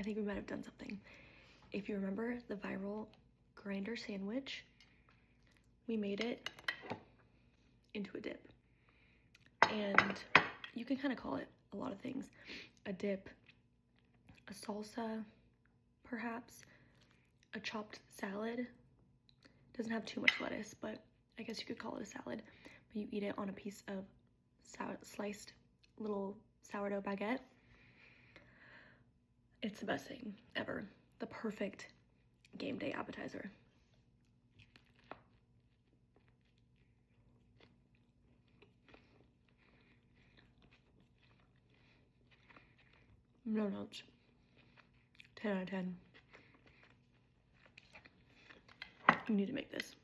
I think we might have done something. If you remember the viral grinder sandwich, we made it into a dip. And you can kind of call it a lot of things. A dip, a salsa, perhaps, a chopped salad. Doesn't have too much lettuce, but I guess you could call it a salad. But you eat it on a piece of sliced little sourdough baguette. It's the best thing ever. The perfect game day appetizer. No notes. 10 out of 10. You need to make this.